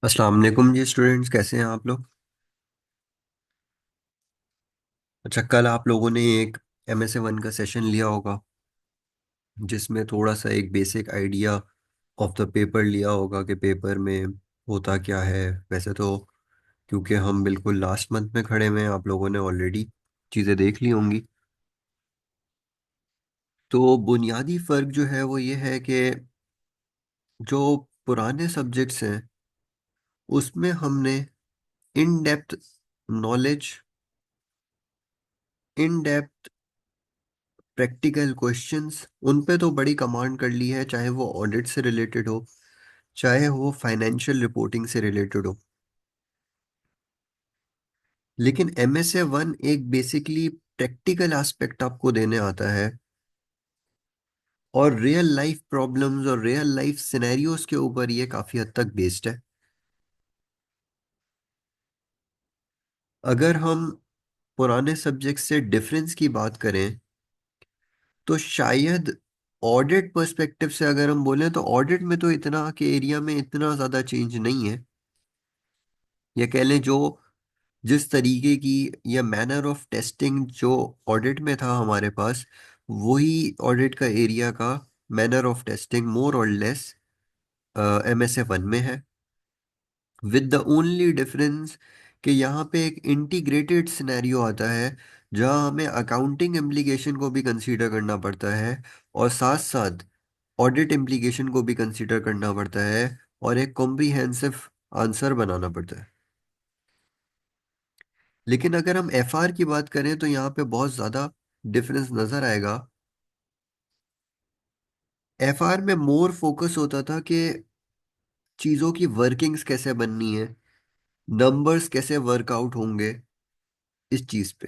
अस्सलाम वालेकुम जी स्टूडेंट्स, कैसे हैं आप लोग। अच्छा, कल आप लोगों ने एक MSA 1 का सेशन लिया होगा जिसमें थोड़ा सा एक basic idea of the paper लिया होगा कि पेपर में होता क्या है। वैसे तो क्योंकि हम बिल्कुल लास्ट मंथ में खड़े हुए हैं, आप लोगों ने ऑलरेडी चीज़ें देख ली होंगी। तो बुनियादी फ़र्क जो है वो ये है कि जो पुराने सब्जेक्ट्स हैं उसमें हमने in depth knowledge, in depth practical questions उन पे तो बड़ी कमांड कर ली है, चाहे वो ऑडिट से रिलेटेड हो, चाहे वो फाइनेंशियल रिपोर्टिंग से रिलेटेड हो। लेकिन MSA 1 एक बेसिकली प्रैक्टिकल एस्पेक्ट आपको देने आता है और रियल लाइफ प्रॉब्लम्स और रियल लाइफ सिनेरियोज के ऊपर ये काफ़ी हद तक बेस्ड है। अगर हम पुराने सब्जेक्ट से डिफरेंस की बात करें तो शायद ऑडिट पर्सपेक्टिव से अगर हम बोलें तो ऑडिट में तो इतना के एरिया में इतना ज़्यादा चेंज नहीं है। या कह लें जो जिस तरीके की या मैनर ऑफ टेस्टिंग जो ऑडिट में था हमारे पास, वही ऑडिट का एरिया का मैनर ऑफ टेस्टिंग मोर और लेस MSA 1 में है। विद द ओनली डिफरेंस कि यहाँ पे एक इंटीग्रेटेड सिनेरियो आता है जहाँ हमें अकाउंटिंग इम्प्लीकेशन को भी कंसीडर करना पड़ता है और साथ साथ ऑडिट इम्प्लीकेशन को भी कंसीडर करना पड़ता है और एक कॉम्प्रिहेंसिव आंसर बनाना पड़ता है। लेकिन अगर हम FR की बात करें तो यहाँ पे बहुत ज़्यादा डिफरेंस नज़र आएगा। FR में मोर फोकस होता था कि चीज़ों की वर्किंग्स कैसे बननी है, नंबर्स कैसे वर्कआउट होंगे, इस चीज़ पे।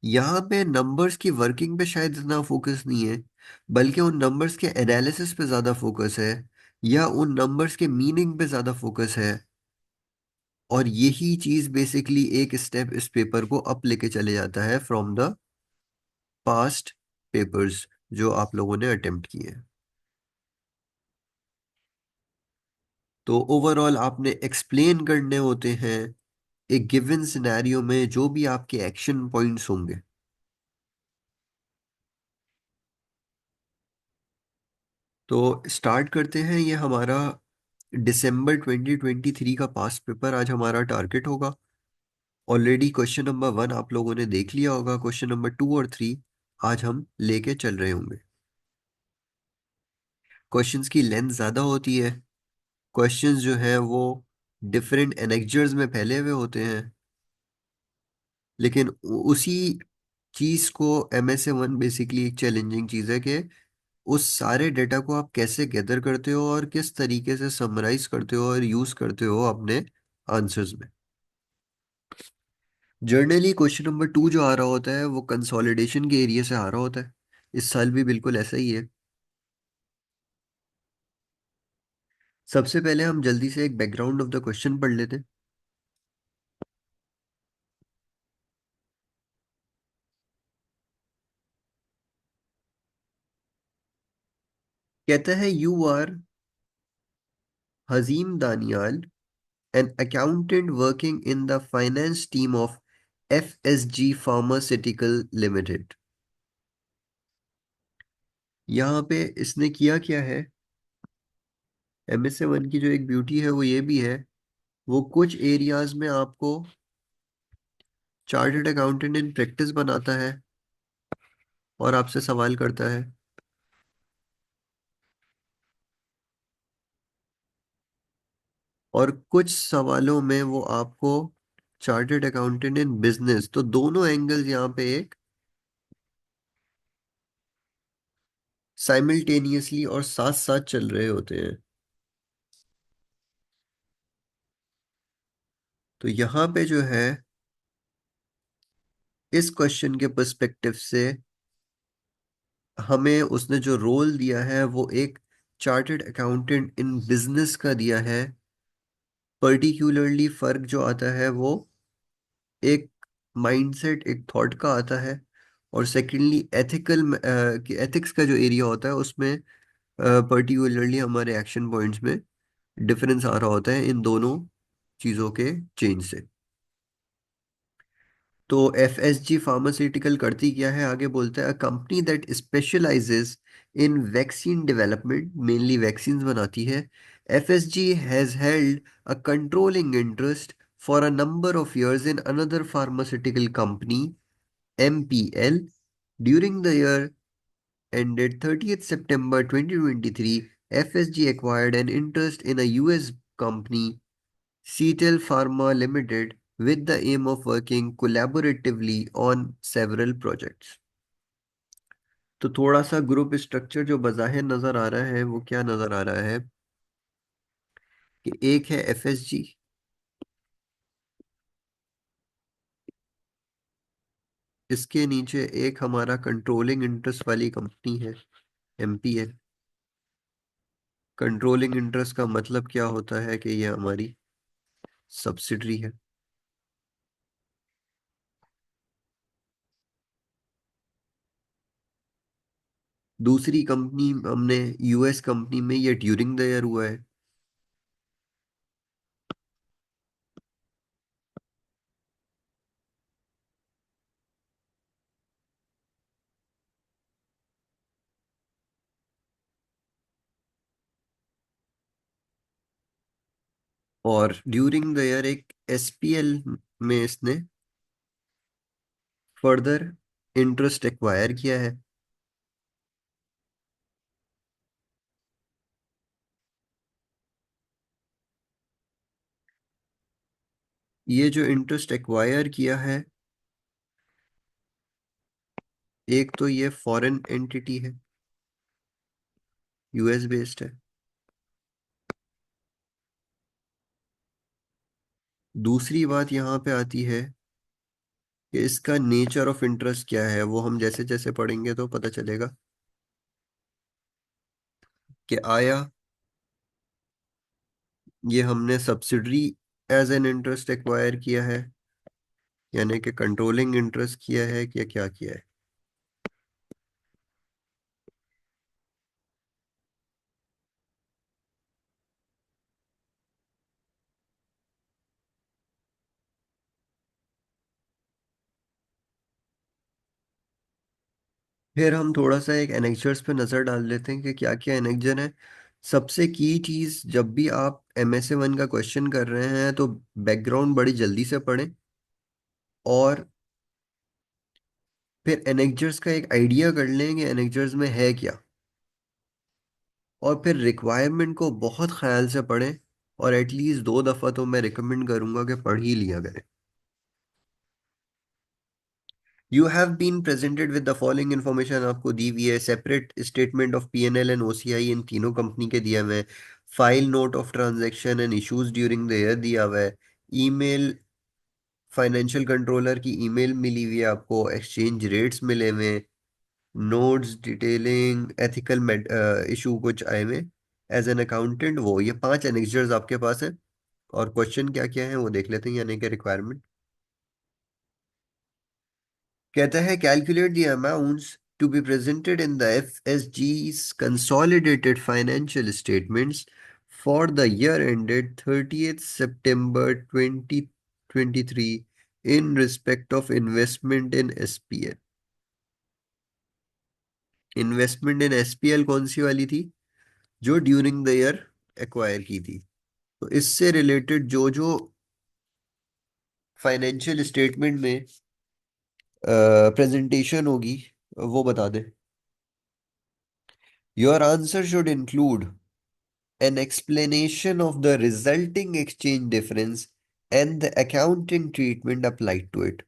यहाँ पे नंबर्स की वर्किंग पे शायद इतना फोकस नहीं है, बल्कि उन नंबर्स के एनालिसिस पे ज़्यादा फोकस है या उन नंबर्स के मीनिंग पे ज़्यादा फोकस है। और यही चीज़ बेसिकली एक स्टेप इस पेपर को अप लेके चले जाता है फ्रॉम द पास्ट पेपर्स जो आप लोगों ने अटेम्प्ट किए हैं। तो ओवरऑल आपने एक्सप्लेन करने होते हैं एक गिवन सिनेरियो में जो भी आपके एक्शन पॉइंट्स होंगे। तो स्टार्ट करते हैं, ये हमारा दिसंबर 2023 का पास्ट पेपर आज हमारा टारगेट होगा। ऑलरेडी क्वेश्चन नंबर 1 आप लोगों ने देख लिया होगा, क्वेश्चन नंबर 2 और 3 आज हम लेके चल रहे होंगे। क्वेश्चंस की लेंथ ज़्यादा होती है, क्वेश्चंस जो है वो डिफरेंट एनेक्जर्स में फैले हुए होते हैं, लेकिन उसी चीज को MSA 1 बेसिकली एक चैलेंजिंग चीज है कि उस सारे डेटा को आप कैसे गैदर करते हो और किस तरीके से समराइज करते हो और यूज करते हो अपने आंसर्स में। जर्नली क्वेश्चन नंबर 2 जो आ रहा होता है वो कंसोलिडेशन के एरिया से आ रहा होता है। इस साल भी बिल्कुल ऐसा ही है। सबसे पहले हम जल्दी से एक बैकग्राउंड ऑफ द क्वेश्चन पढ़ लेते हैं। कहता है you are Hazim Daniyal, an accountant working in the finance team of FSG Pharmaceutical Limited। यहाँ पे इसने किया क्या है, MSA 1 की जो एक ब्यूटी है वो ये भी है, वो कुछ एरियाज में आपको चार्टर्ड अकाउंटेंट इन प्रैक्टिस बनाता है और आपसे सवाल करता है, और कुछ सवालों में वो आपको चार्टर्ड अकाउंटेंट इन बिजनेस, तो दोनों एंगल्स यहाँ पे एक साइमल्टेनियसली और साथ साथ चल रहे होते हैं। तो यहाँ पे जो है इस क्वेश्चन के पर्सपेक्टिव से हमें उसने जो रोल दिया है वो एक चार्टर्ड अकाउंटेंट इन बिजनेस का दिया है। पर्टिकुलरली फर्क जो आता है वो एक माइंडसेट, एक थॉट का आता है। और सेकेंडली एथिक्स का जो एरिया होता है उसमें पर्टिकुलरली हमारे एक्शन पॉइंट्स में डिफरेंस आ रहा होता है इन दोनों चीजों के चेंज से। तो एफएसजी फार्मास्यूटिकल करती क्या है, आगे बोलता है, a company that specialises in vaccine development, mainly vaccine बनाती है। FSG has held a controlling interest for a number of years in another pharmaceutical company, MPL. During the year ended 30th September 2023, FSG acquired an interest in a US company, Cetel Pharma Limited, with the aim of working collaboratively on several projects। तो थोड़ा सा group structure जो बज़ाहिर नजर आ रहा है वो क्या नजर आ रहा है कि एक है एफएसजी, इसके नीचे एक हमारा कंट्रोलिंग इंटरेस्ट वाली कंपनी है, एमपीएल। कंट्रोलिंग इंटरेस्ट का मतलब क्या होता है कि ये हमारी सब्सिडरी है। दूसरी कंपनी हमने यूएस कंपनी में, ये ड्यूरिंग द ईयर हुआ है। और ड्यूरिंग द ईयर एक एसपीएल में इसने फर्दर इंटरेस्ट एक्वायर किया है। ये जो इंटरेस्ट एक्वायर किया है, एक तो ये फॉरेन एंटिटी है, यूएस बेस्ड है। दूसरी बात यहाँ पे आती है कि इसका नेचर ऑफ इंटरेस्ट क्या है, वो हम जैसे जैसे पढ़ेंगे तो पता चलेगा कि आया ये हमने subsidiary as an interest acquire किया है, यानी कि कंट्रोलिंग इंटरेस्ट किया है, कि क्या किया है। फिर हम थोड़ा सा एक एनेक्चर्स पे नजर डाल लेते हैं कि क्या क्या एनेक्चर है। सबसे की चीज, जब भी आप MSA 1 का क्वेश्चन कर रहे हैं तो बैकग्राउंड बड़ी जल्दी से पढ़ें, और फिर एनेक्चर्स का एक आइडिया कर लें कि एनेक्चर्स में है क्या, और फिर रिक्वायरमेंट को बहुत ख्याल से पढ़ें। और एटलीस्ट 2 दफ़ा तो मैं रिकमेंड करूंगा कि पढ़ ही लिया करें। You have been presented with the following information, आपको दी हुई है separate statement of PNL and OCI, इन तीनों कंपनी के दिया हुआ है। File note of transaction and issues during the year दिया हुआ है। ईमेल, फाइनेंशियल कंट्रोलर की ईमेल मिली हुई है आपको, एक्सचेंज रेट्स मिले हुए हैं, नोट्स डिटेलिंग एथिकल इशू कुछ आए हुए एज एन अकाउंटेंट, वो ये 5 एनेक्चर्स आपके पास है। और क्वेश्चन क्या क्या है वो देख लेते हैं, यानी कि रिक्वायरमेंट। कहता है calculate the amounts to be presented in the FSG's consolidated financial statements for the year ended 30th September 2023 in respect of investment in SPL। Investment in SPL कौन सी वाली थी, जो ड्यूरिंग द ईयर एक्वायर की थी। तो इससे related जो जो फाइनेंशियल स्टेटमेंट में प्रेजेंटेशन होगी वो बता दे। Your answer should include an explanation of the resulting exchange difference and the accounting treatment applied to it।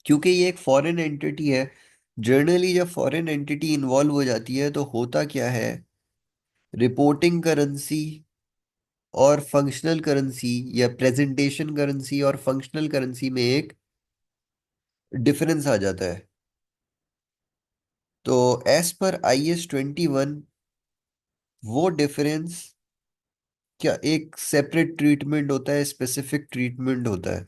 क्योंकि ये एक फॉरेन एंटिटी है, जनरली जब फॉरेन एंटिटी इन्वॉल्व हो जाती है तो होता क्या है, रिपोर्टिंग करेंसी और फंक्शनल करेंसी, या प्रेजेंटेशन करेंसी और फंक्शनल करेंसी में एक डिफरेंस आ जाता है। तो एज पर IS 21, वो डिफरेंस क्या एक सेपरेट ट्रीटमेंट होता है, स्पेसिफिक ट्रीटमेंट होता है।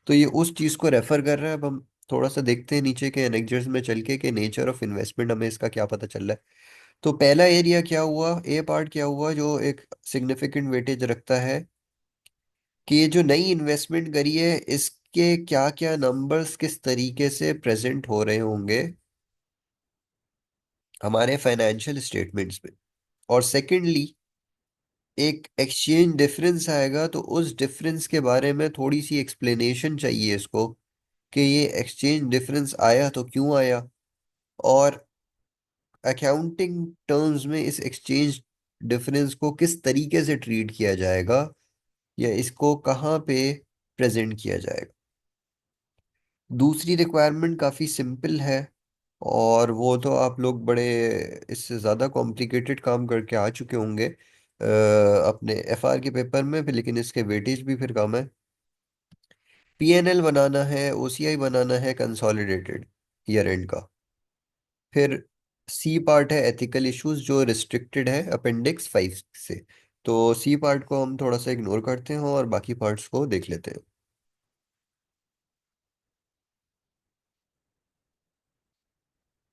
तो ये उस चीज को रेफर कर रहा है। अब हम थोड़ा सा देखते हैं नीचे के एनेक्चर्स में चल के कि नेचर ऑफ इन्वेस्टमेंट हमें इसका क्या पता चल रहा है। तो पहला एरिया क्या हुआ, ए पार्ट क्या हुआ जो एक सिग्निफिकेंट वेटेज रखता है, कि ये जो नई इन्वेस्टमेंट करी है इसके क्या क्या नंबर्स किस तरीके से प्रेजेंट हो रहे होंगे हमारे फाइनेंशियल स्टेटमेंट्स में। और सेकेंडली, एक एक्सचेंज डिफरेंस आएगा तो उस डिफरेंस के बारे में थोड़ी सी एक्सप्लेनेशन चाहिए इसको, कि ये एक्सचेंज डिफरेंस आया तो क्यों आया, और अकाउंटिंग टर्म्स में इस एक्सचेंज डिफरेंस को किस तरीके से ट्रीट किया जाएगा, या इसको कहाँ पे प्रेजेंट किया जाएगा। दूसरी रिक्वायरमेंट काफ़ी सिंपल है, और वो तो आप लोग बड़े इससे ज़्यादा कॉम्प्लिकेटेड काम करके आ चुके होंगे अपने एफआर के पेपर में भी, लेकिन इसके वेटेज भी फिर कम है। पीएनएल बनाना है, ओसीआई बनाना है कंसोलिडेटेड ईयर एंड का। फिर सी पार्ट है एथिकल इश्यूज, जो रिस्ट्रिक्टेड है अपेंडिक्स 5 से। तो सी पार्ट को हम थोड़ा सा इग्नोर करते हैं और बाकी पार्ट्स को देख लेते हैं।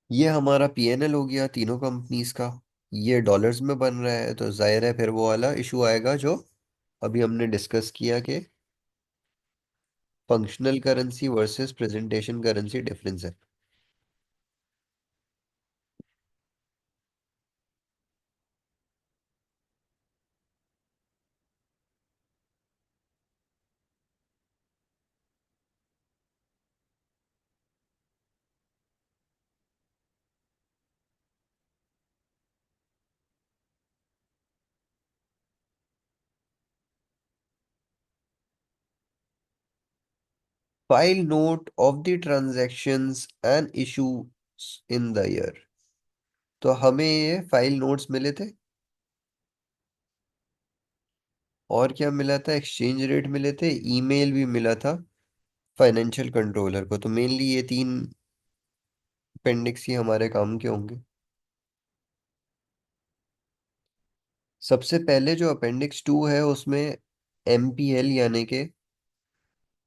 ये हमारा पीएनएल हो गया तीनों कंपनीज का। ये डॉलर्स में बन रहा है, तो जाहिर है फिर वो वाला इशू आएगा जो अभी हमने डिस्कस किया, कि functional currency versus presentation currency difference है। File note of the transactions and issue in the year. तो हमें ये फाइल नोट्स मिले थे, और क्या मिला था, एक्सचेंज रेट मिले थे, ईमेल भी मिला था फाइनेंशियल कंट्रोलर को। तो मेनली ये तीन अपेंडिक्स ही हमारे काम के होंगे। सबसे पहले जो अपेंडिक्स 2 है उसमें एमपीएल यानी कि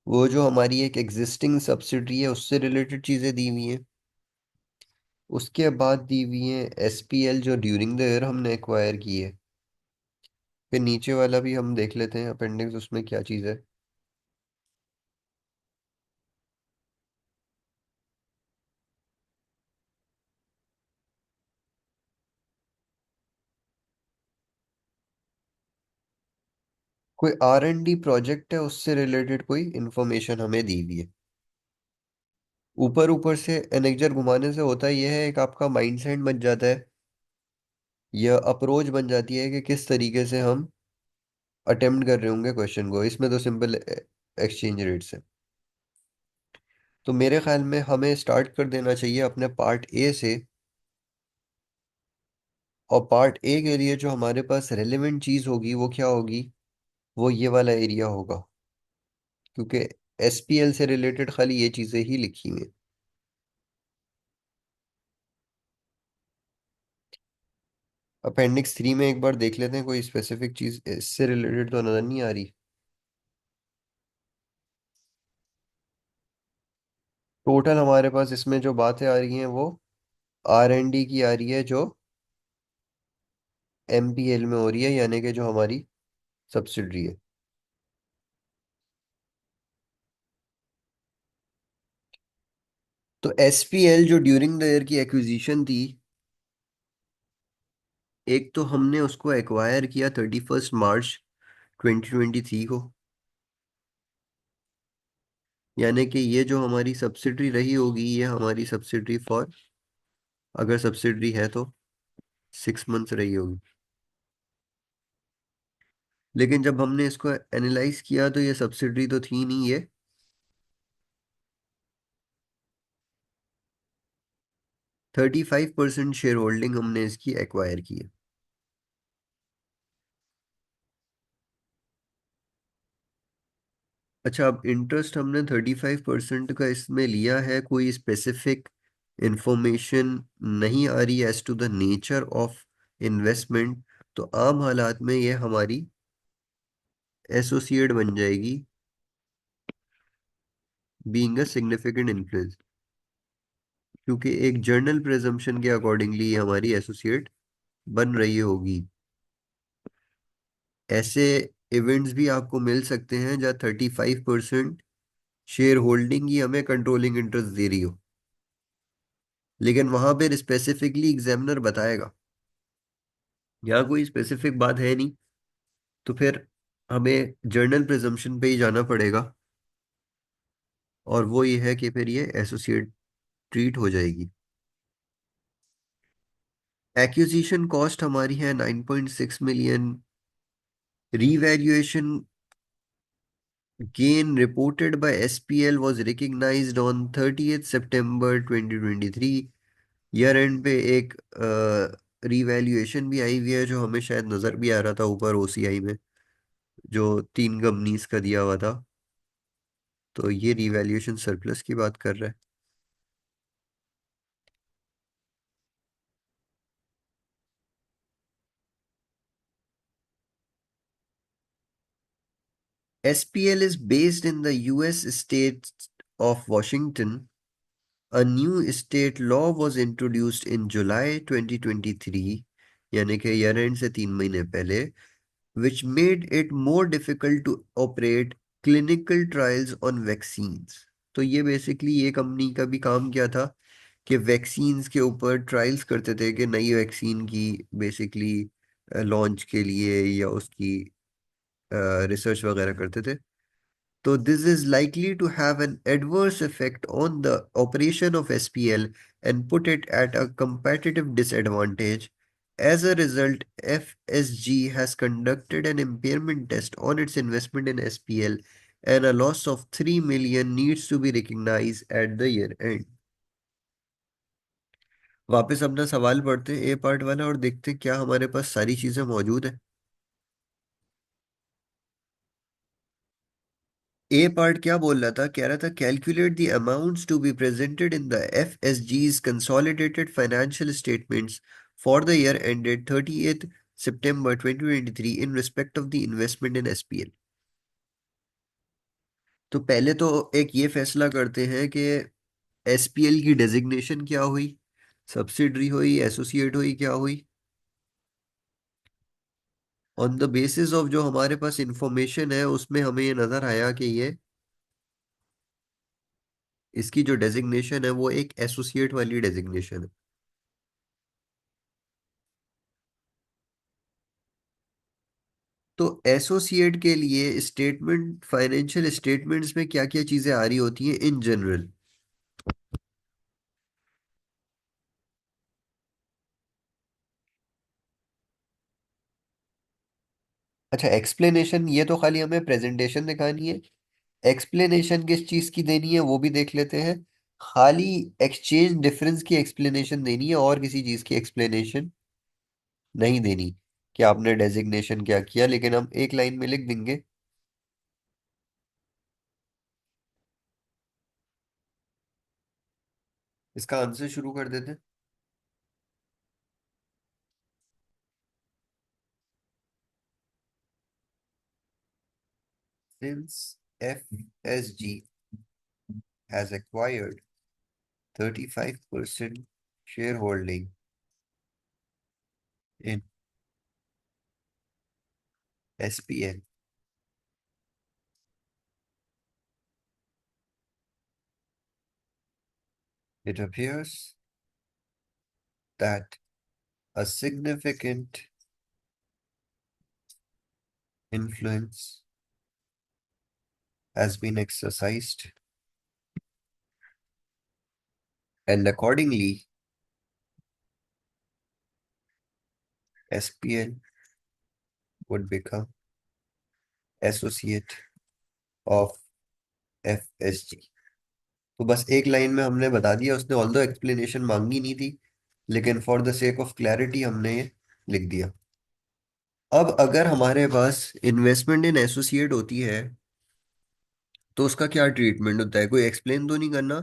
वो जो हमारी एक एग्जिस्टिंग सब्सिडरी है उससे रिलेटेड चीज़ें दी हुई हैं। उसके बाद दी हुई है एसपीएल जो ड्यूरिंग द ईयर हमने एक्वायर की है। फिर नीचे वाला भी हम देख लेते हैं अपेंडिक्स, उसमें क्या चीज़ है। कोई R&D प्रोजेक्ट है उससे रिलेटेड कोई इंफॉर्मेशन हमें दी हुई है। ऊपर ऊपर से एनेक्जर घुमाने से होता यह है, एक आपका माइंडसेट बन जाता है, यह अप्रोच बन जाती है कि किस तरीके से हम अटेम्प्ट कर रहे होंगे क्वेश्चन को। इसमें तो सिंपल एक्सचेंज रेट से। तो मेरे ख्याल में हमें स्टार्ट कर देना चाहिए अपने पार्ट ए से। और पार्ट ए के लिए जो हमारे पास रेलेवेंट चीज़ होगी वो क्या होगी, वो ये वाला एरिया होगा, क्योंकि एसपीएल से रिलेटेड खाली ये चीज़ें ही लिखी हुई हैं। अपेंडिक्स 3 में एक बार देख लेते हैं, कोई स्पेसिफिक चीज़ इससे रिलेटेड तो नज़र नहीं आ रही। टोटल हमारे पास इसमें जो बातें आ रही हैं वो R&D की आ रही है, जो एमपीएल में हो रही है, यानी कि जो हमारी सब्सिडरी है। तो एसपीएल जो ड्यूरिंग द ईयर की एक्विजिशन थी, एक तो हमने उसको एक्वायर किया 31 मार्च 2023 को, यानी कि ये जो हमारी सब्सिडरी रही होगी ये हमारी सब्सिडरी फॉर, अगर सब्सिडरी है तो 6 मंथ्स रही होगी। लेकिन जब हमने इसको एनालाइज किया तो ये सब्सिडरी तो थी नहीं, ये 35% शेयर होल्डिंग हमने इसकी एक्वायर की है। अच्छा, अब इंटरेस्ट हमने 35% का इसमें लिया है, कोई स्पेसिफिक इंफॉर्मेशन नहीं आ रही as to the nature of investment, तो आम हालात में ये हमारी एसोसिएट बन जाएगी, बीइंग अ सिग्निफिकेंट इन्फ्लुएंस, क्योंकि एक जर्नल प्रेजम्पशन के अकॉर्डिंगली ये हमारी एसोसिएट बन रही होगी। ऐसे इवेंट्स भी आपको मिल सकते हैं जहाँ 35% शेयर होल्डिंग ही हमें कंट्रोलिंग इंटरेस्ट दे रही हो, लेकिन वहां पर स्पेसिफिकली एग्जामिनर बताएगा। यहाँ कोई स्पेसिफिक बात है नहीं, तो फिर हमें जर्नल प्रिजम्पशन पे ही जाना पड़ेगा, और वो ये है कि फिर ये एसोसिएट ट्रीट हो जाएगी। एक्विजिशन कॉस्ट हमारी है 9.6 million. Revaluation gain reported by SPL was recognized on 30th September 2023। Year and पे एक रीवैल्यूएशन भी आई हुई है, जो हमें शायद नजर भी आ रहा था ऊपर ओसीआई में, जो 3 कंपनीज का दिया हुआ था। तो ये रीवैल्यूएशन सरप्लस की बात कर रहा है। SPL is based in the US state of Washington. A new state law was introduced in July 2023, यानी कि ईयर एंड से 3 महीने पहले, which made it more difficult to operate clinical trials on vaccines। तो ये बेसिकली ये company का भी काम क्या था कि वैक्सीन्स के ऊपर ट्रायल्स करते थे, कि नई वैक्सीन की बेसिकली लॉन्च के लिए या उसकी रिसर्च वगैरह करते थे। So this is likely to have an adverse effect on the operation of SPL and put it at a competitive disadvantage. As a result, FSG has conducted an impairment test on its investment in SPL, and a loss of 3 million needs to be recognized at the year end। वापस अपना सवाल पढ़ते हैं ए part वाला, और देखते हैं क्या हमारे पास सारी चीजें मौजूद है। ए पार्ट क्या बोल रहा था, कह रहा था calculate the amounts to be presented in the FSG's consolidated financial statements for the year ended 30th September 2023 in respect of the investment in SPL. तो पहले तो एक ये फैसला करते हैं कि एसपीएल की डेजिग्नेशन क्या हुई, सब्सिडरी हुई, एसोसिएट हुई, क्या हुई। ऑन द बेसिस ऑफ जो हमारे पास इंफॉर्मेशन है उसमें हमें ये नजर आया कि ये इसकी जो डेजिग्नेशन है वो एक एसोसिएट वाली डेजिग्नेशन है। तो एसोसिएट के लिए स्टेटमेंट, फाइनेंशियल स्टेटमेंट्स में क्या क्या चीजें आ रही होती हैं इन जनरल। अच्छा, एक्सप्लेनेशन ये तो खाली हमें प्रेजेंटेशन दिखानी है। एक्सप्लेनेशन किस चीज की देनी है वो भी देख लेते हैं। खाली एक्सचेंज डिफरेंस की एक्सप्लेनेशन देनी है, और किसी चीज की एक्सप्लेनेशन नहीं देनी कि आपने डेजिग्नेशन क्या किया, लेकिन हम एक लाइन में लिख देंगे। इसका आंसर शुरू कर देते हैं। Since FSG has acquired 35% shareholding in SPL, it appears that a significant influence has been exercised, and accordingly, SPL would become associate of FSG। तो बस एक लाइन में हमने बता दिया, उसने ऑल्दो एक्सप्लेनेशन मांगी नहीं थी, लेकिन for the sake of clarity हमने ये लिख दिया। अब अगर हमारे पास इन्वेस्टमेंट इन एसोसिएट होती है तो उसका क्या ट्रीटमेंट होता है, कोई एक्सप्लेन तो नहीं करना,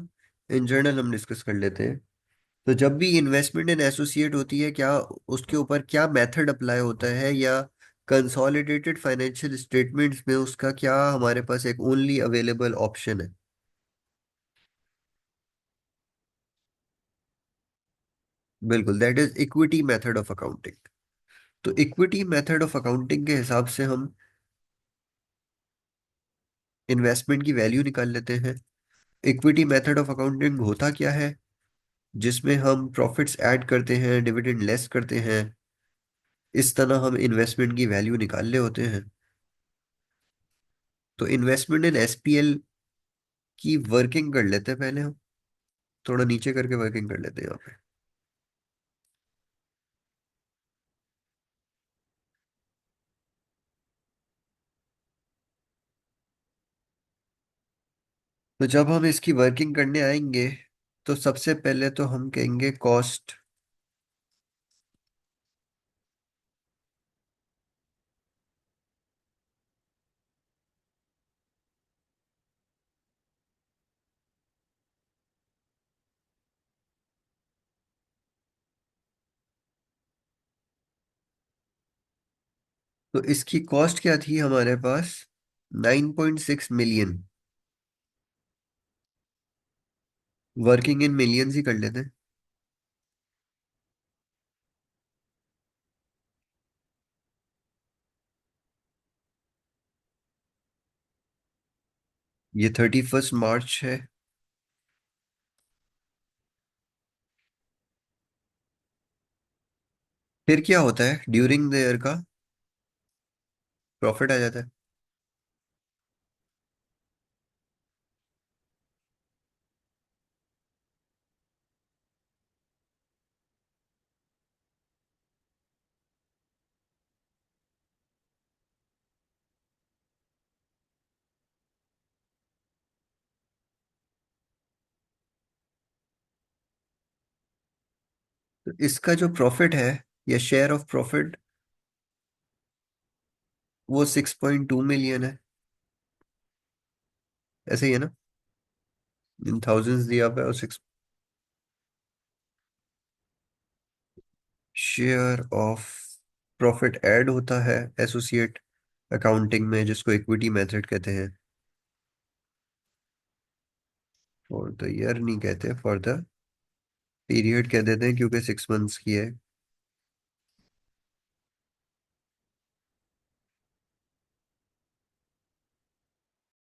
इन जनरल हम डिस्कस कर लेते हैं। तो जब भी इन्वेस्टमेंट इन एसोसिएट होती है, क्या उसके ऊपर क्या मेथड अप्लाई होता है, या कंसोलिडेटेड फाइनेंशियल स्टेटमेंट्स में उसका क्या हमारे पास एक ओनली अवेलेबल ऑप्शन है। बिल्कुल, that is equity method of accounting. तो इक्विटी मेथड ऑफ अकाउंटिंग के हिसाब से हम इन्वेस्टमेंट की वैल्यू निकाल लेते हैं। इक्विटी मेथड ऑफ अकाउंटिंग होता क्या है? जिसमें हम प्रॉफिट्स ऐड करते हैं, डिविडेंड लेस करते हैं। इस तरह हम इन्वेस्टमेंट की वैल्यू निकाल ले होते हैं। तो इन्वेस्टमेंट इन एसपीएल की वर्किंग कर लेते हैं पहले हम। थोड़ा नीचे करके वर्किंग कर लेते हैं यहाँ पे। तो जब हम इसकी वर्किंग करने आएंगे तो सबसे पहले तो हम कहेंगे कॉस्ट। तो इसकी कॉस्ट क्या थी हमारे पास? 9.6 मिलियन। वर्किंग इन मिलियंस ही कर लेते हैं। ये 31 मार्च है। फिर क्या होता है ड्यूरिंग द ईयर का? प्रॉफिट आ जाता है। तो इसका जो प्रॉफिट है या शेयर ऑफ प्रॉफिट, वो 6.2 मिलियन है। ऐसे ही है ना? इन थाउजेंड्स दिया पे और six. Share of profit add होता है एसोसिएट अकाउंटिंग में, जिसको इक्विटी मेथड कहते हैं। फॉर द ईयर नहीं कहते, फॉर द पीरियड कह देते हैं क्योंकि 6 मंथ्स की है।